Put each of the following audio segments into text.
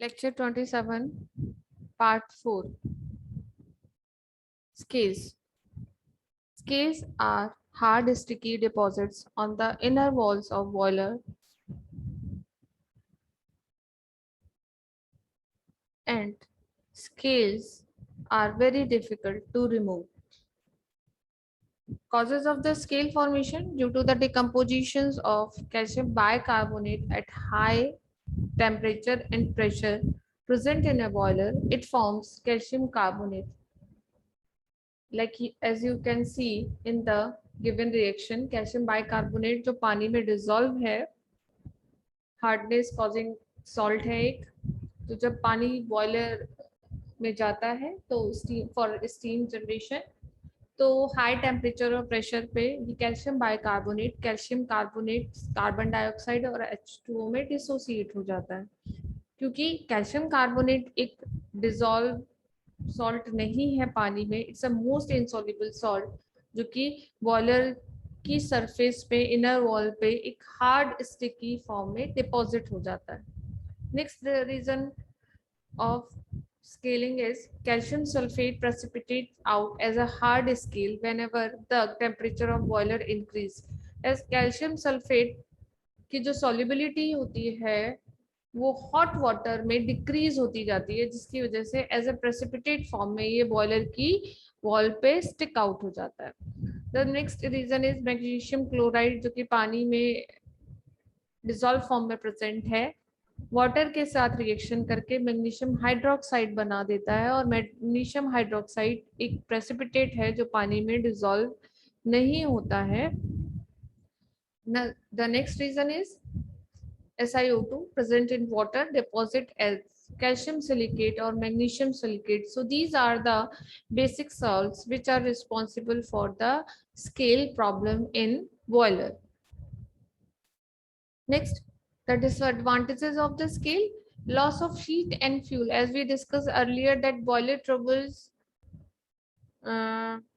Lecture 27, Part 4. Scales. Scales are hard sticky deposits on the inner walls of boiler and scales are very difficult to remove. Causes of the scale formation due to the decompositions of calcium bicarbonate at high temperature and pressure present in a boiler, it forms calcium carbonate. Like as you can see in the given reaction, calcium bicarbonate जो पानी में dissolve है, hardness causing salt है एक, तो जब पानी boiler में जाता है तो स्टीम फॉर स्टीम जनरेशन, तो हाई टेम्परेचर और प्रेशर पे ये कैल्शियम कार्बोनेट कार्बन डाइऑक्साइड और H2O में डिसोसिएट हो जाता है। क्योंकि कैल्शियम कार्बोनेट एक डिजोल्व सॉल्ट नहीं है पानी में, it's a most insoluble salt जो कि बॉयलर की सरफेस पे इनर वॉल पे एक हार्ड स्टिकी फॉर्म में डिपॉजिट हो जाता है। Next reason of scaling is calcium sulfate precipitates out as a hard scale whenever the temperature of boiler increase. As calcium sulfate की जो solubility होती है वो हॉट वाटर में डिक्रीज होती जाती है, जिसकी वजह से एज अ प्रेसिपिटेट फॉर्म में ये बॉयलर की वॉल पे स्टिक आउट हो जाता है। The next reason is magnesium chloride जो कि पानी में डिसॉल्व फॉर्म में प्रेजेंट है, वाटर के साथ रिएक्शन करके मैग्नीशियम हाइड्रोक्साइड बना देता है, और मैग्नीशियम हाइड्रोक्साइड एक प्रेसिपिटेट है जो पानी में डिसॉल्व नहीं होता है। The next reason is SiO2 present in water deposit as calcium silicate or magnesium silicate. So these are the basic salts which are responsible for the scale problem in boiler. Next, the disadvantages of the scale: loss of heat and fuel. As we discussed earlier, that boiler troubles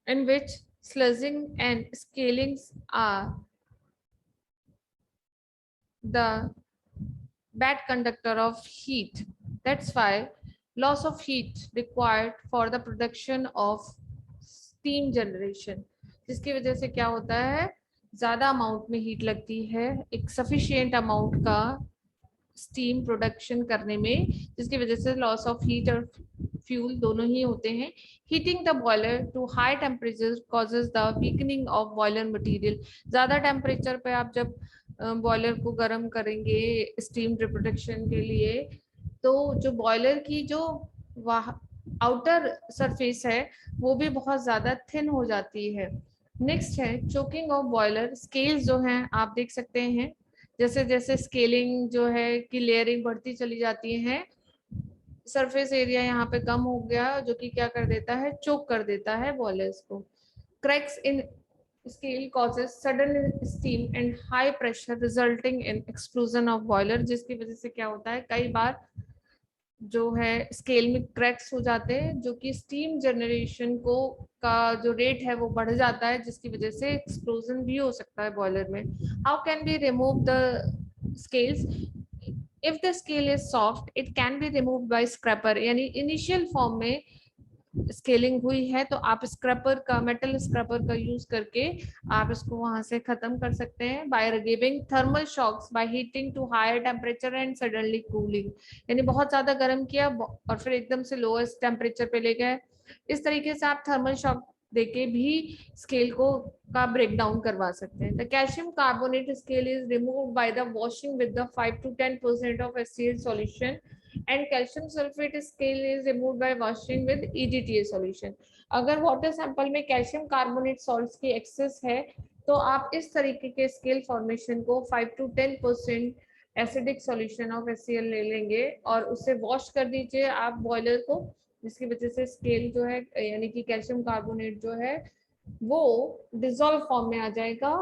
in which sluicing and scalings are the bad conductor of heat. That's why loss of heat required for the production of steam generation, जिसकी वजह से क्या होता है, ज्यादा amount में heat लगती है एक सफिशिएंट अमाउंट का स्टीम प्रोडक्शन करने में, जिसकी वजह से लॉस ऑफ हीट और फ्यूल दोनों ही होते हैं। Heating the boiler to high temperature causes the weakening of boiler material. ज्यादा टेम्परेचर पे आप जब बॉयलर को गर्म करेंगे स्टीम रिप्रोडक्शन के लिए, तो जो बॉयलर की जो आउटर सरफेस है वो भी बहुत ज्यादा थिन हो जाती है। नेक्स्ट है चोकिंग ऑफ बॉयलर। स्केल्स जो हैं आप देख सकते हैं, जैसे जैसे स्केलिंग जो है कि लेयरिंग बढ़ती चली जाती है, सरफेस एरिया यहाँ पे कम हो गया जो कि क्या कर देता है, चोक कर देता है बॉयलर्स को। Cracks in scale causes sudden steam and high pressure resulting in explosion of boiler, जिसकी वजह से क्या होता है, कई बार जो है स्केल में क्रैक्स हो जाते हैं जो कि स्टीम जनरेशन को का जो रेट है वो बढ़ जाता है, जिसकी वजह से एक्सप्लोजन भी हो सकता है बॉयलर में। How can be remove the scales? If the scale is soft it can be remove by scraper, यानी इनिशियल फॉर्म में स्केलिंग हुई है तो आप स्क्रैपर का, मेटल स्क्रैपर का यूज करके आप इसको वहां से खत्म कर सकते हैं। By giving thermal shocks by heating to higher temperature and suddenly cooling, यानी बहुत ज्यादा गर्म किया और फिर एकदम से लोएस्ट टेम्परेचर पे ले गए, इस तरीके से आप थर्मल शॉक देके भी स्केल को का ब्रेक डाउन करवा सकते हैं। The calcium carbonate scale is removed by the washing with the 5 to 10% of HCl solution, and calcium sulfate scale is removed by washing with EDTA solution. अगर water sample में calcium carbonate salts की access है तो आप इस तरीके के scale formation को 5 to 10% acidic solution of HCl ले लेंगे और उससे वॉश कर दीजिए आप बॉयलर को, जिसकी वजह से स्केल जो है यानी कि कैल्शियम कार्बोनेट जो है वो डिसॉल्व फॉर्म में आ जाएगा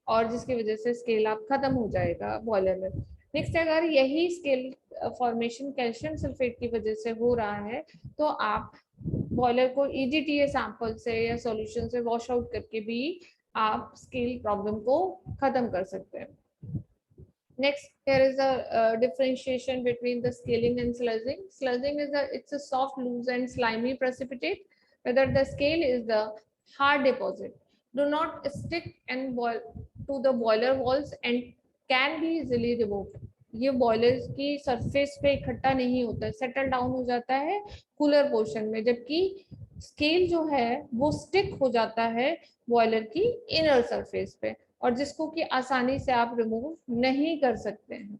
और जिसकी वजह से स्केल आप खत्म हो जाएगा बॉयलर में। नेक्स्ट, अगर यही स्केल फॉर्मेशन कैल्शियम सल्फेट की वजह से हो रहा है तो आप बॉयलर को EDTA सैंपल से या सॉल्यूशन से वॉश आउट करके भी आप स्केल प्रॉब्लम को खत्म कर सकते हैं। Next, here is a differentiation between the scaling and sludging. Sludging is it's a soft, loose, and slimy precipitate. Whether the scale is the hard deposit, do not stick and boil to the boiler walls and can be easily removed. ये boiler की surface पे इकट्ठा नहीं होता है, settle down हो जाता है कूलर पोर्शन में, जबकि स्केल जो है वो स्टिक हो जाता है बॉयलर की इनर सरफेस पे, और जिसको कि आसानी से आप रिमूव नहीं कर सकते हैं.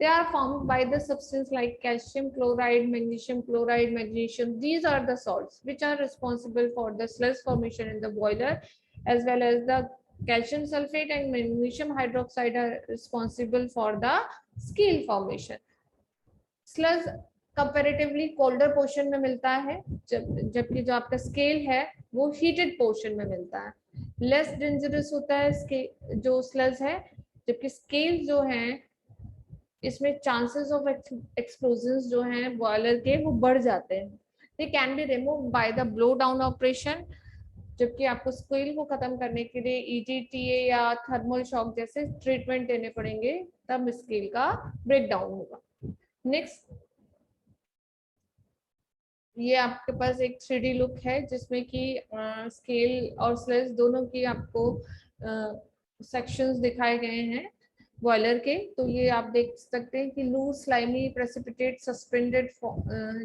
They are formed by the substance like calcium chloride, magnesium chloride, magnesium. These are the salts which are responsible for the sludge formation in the boiler, as well as the calcium sulfate and magnesium hydroxide are responsible for the scale formation. Sludge comparatively colder portion में मिलता है, जबकि जो आपका scale है वो heated portion में मिलता है. लेस डेंजरस होता है जो स्लज है, जबकि स्केल जो है इसमें चांसेस ऑफ एक्सप्लोजन जो हैं बॉयलर के वो बढ़ जाते हैं. They can be remove by the blow down operation, जबकि आपको स्केल को खत्म करने के लिए ईजीटीए या थर्मल शॉक जैसे ट्रीटमेंट देने पड़ेंगे, तब स्केल का ब्रेक डाउन होगा. नेक्स्ट, ये आपके पास एक 3D लुक है जिसमें कि स्केल और स्लेज दोनों की आपको सेक्शंस दिखाए गए हैं बॉयलर के. तो ये आप देख सकते हैं कि लूज स्लाइमी प्रेसिपिटेट सस्पेंडेड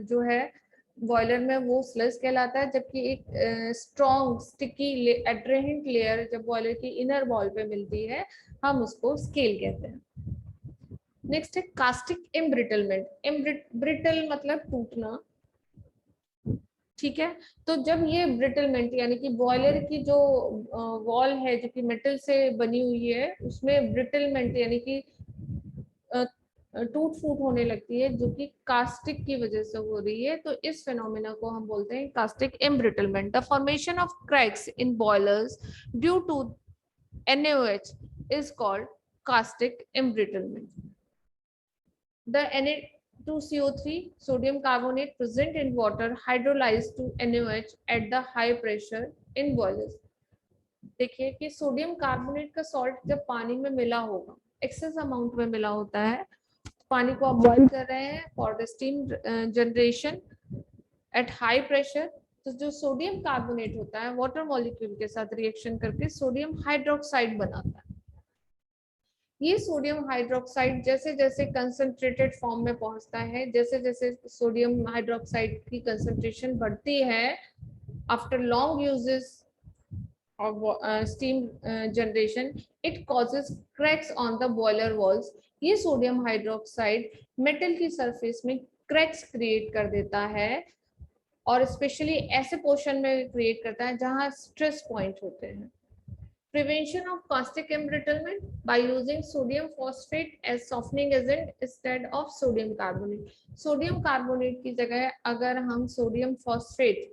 जो है बॉयलर में वो स्लेज कहलाता है, जबकि एक स्ट्रॉन्ग स्टिकी एड्रेहेंट लेयर जब बॉयलर की इनर वॉल पे मिलती है हम उसको स्केल कहते हैं. नेक्स्ट है कास्टिक इम्ब्रिटलमेंट. इम्ब्रिटल मतलब टूटना, ठीक है. तो जब ये ब्रिटलमेंट यानी कि बॉयलर की जो वॉल है जो कि मेटल से बनी हुई है उसमें ब्रिटलमेंट यानी कि टूट फूट होने लगती है, जो कि कास्टिक की वजह से हो रही है, तो इस फेनोमेना को हम बोलते हैं caustic embrittlement. The formation of cracks in boilers due to NaOH is called caustic embrittlement. The Na2CO3 sodium carbonate present in water hydrolyzed to NaOH at the high pressure in boilers. देखिए कि sodium carbonate का salt जब पानी में मिला होगा, excess amount में मिला होता है, पानी को आप बॉइल कर रहे हैं for the steam generation at high pressure, तो जो सोडियम कार्बोनेट होता है वाटर मॉलिक्यूल के साथ रिएक्शन करके सोडियम हाइड्रोक्साइड बनाता है. ये सोडियम हाइड्रोक्साइड जैसे जैसे कंसंट्रेटेड फॉर्म में पहुंचता है, जैसे जैसे सोडियम हाइड्रोक्साइड की कंसंट्रेशन बढ़ती है after long uses of steam generation, it causes cracks on the boiler walls. ये सोडियम हाइड्रोक्साइड मेटल की सरफेस में क्रैक्स क्रिएट कर देता है, और स्पेशली ऐसे पोर्शन में क्रिएट करता है जहां स्ट्रेस पॉइंट होते हैं. Prevention of caustic embrittlement by using sodium phosphate as softening agent instead of sodium carbonate. Sodium carbonate की जगह अगर हम सोडियम फॉस्फेट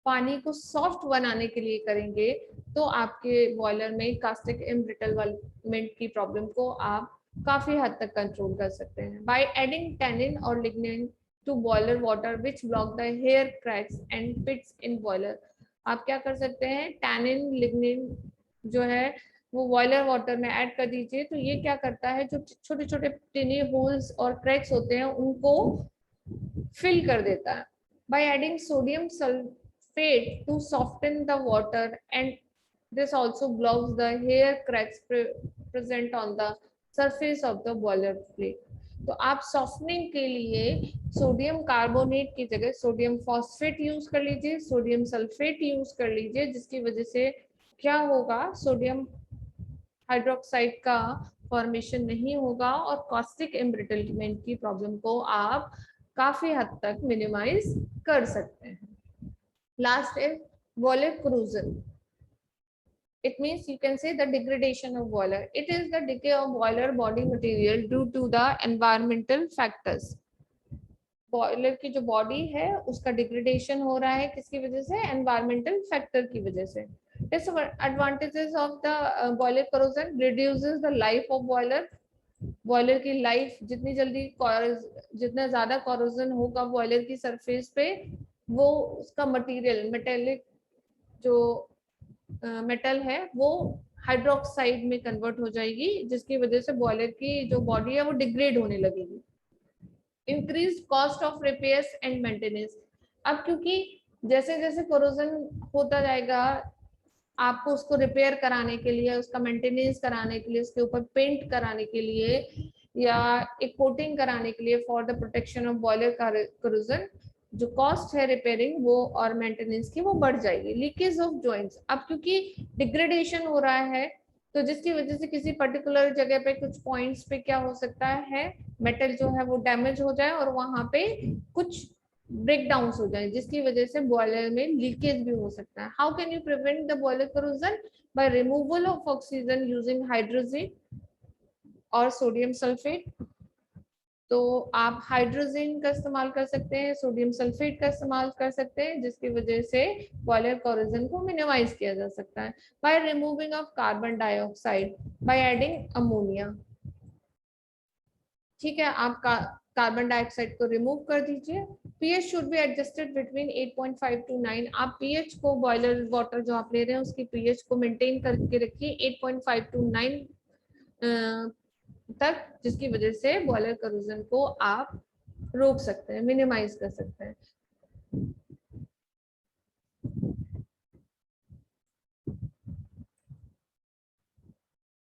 पानी को सॉफ्ट बनाने के लिए करेंगे तो आपके बॉयलर में कास्टिक एम्ब्रिटलमेंट की प्रॉब्लम को आप काफी हद तक कंट्रोल कर सकते हैं. बाय एडिंग टैनिन और lignin to boiler water which block the hair cracks and pits in boiler. आप क्या कर सकते हैं, टैनिन लिग्निन जो है वो बॉयलर वाटर में ऐड कर दीजिए, तो ये क्या करता है जो छोटे छोटे टिनी होल्स और क्रैक्स होते हैं उनको फिल कर देता है. By adding sodium sulphate to soften the water, and this also blocks the hair cracks present on the surface of the boiler plate. तो आप सॉफ्टनिंग के लिए सोडियम कार्बोनेट की जगह सोडियम फॉस्फेट यूज कर लीजिए, सोडियम सल्फेट यूज कर लीजिए, जिसकी वजह से क्या होगा, सोडियम हाइड्रोक्साइड का फॉर्मेशन नहीं होगा और कास्टिक एम्ब्रिटलमेंट की प्रॉब्लम को आप काफी हद तक मिनिमाइज कर सकते हैं. Last is boiler corrosion. It means you can say the degradation of boiler. It is the decay of boiler body material due to the environmental factors. Boiler की जो बॉडी है उसका डिग्रेडेशन हो रहा है, किसकी वजह से, एनवायरमेंटल फैक्टर की वजह से. Disadvantages of the boiler corrosion: reduces the life of boiler. Boiler की लाइफ जितना ज्यादा corrosion होगा बॉयलर की सरफेस पे, वो उसका मटेरियल मेटेलिक जो मेटल है वो हाइड्रोक्साइड में कन्वर्ट हो जाएगी, जिसकी वजह से बॉयलर की जो बॉडी है वो डिग्रेड होने लगेगी। Increase cost of repairs and maintenance. अब क्योंकि जैसे जैसे कोरोजन होता जाएगा, आपको उसको रिपेयर कराने के लिए, उसका मेंटेनेंस कराने के लिए, उसके ऊपर पेंट कराने के लिए या एक कोटिंग कराने के लिए for the protection of boiler corrosion, जो कॉस्ट है रिपेयरिंग वो और मेंटेनेंस की वो बढ़ जाएगी। Leakage of joints. अब क्योंकि डिग्रेडेशन हो रहा है, तो जिसकी वजह से किसी पर्टिकुलर जगह पे कुछ पॉइंट्स पे क्या हो सकता है, मेटल जो है वो डैमेज हो जाए और वहां पे कुछ ब्रेक डाउन हो जाए, जिसकी वजह से बॉयलर में लीकेज भी हो सकता है। How can you prevent the boiler corrosion? By removal of oxygen using hydrogen और सोडियम सल्फेट। तो आप हाइड्रोजन का इस्तेमाल कर सकते हैं, सोडियम सल्फेट का इस्तेमाल कर सकते हैं, जिसकी वजह से बॉयलर कोरोजन को मिनिमाइज किया जा सकता है। By removing of carbon dioxide, by adding ammonia. ठीक है, आप कार्बन डाइऑक्साइड को रिमूव कर दीजिए। PH should be adjusted between 8.5 to 9। आप पीएच को, बॉयलर वाटर जो आप ले रहे हैं उसकी पीएच को मेंटेन करके रखिए 8.5 to 9 तक, जिसकी वजह से बॉयलर करोजन को आप रोक सकते हैं, मिनिमाइज कर सकते हैं।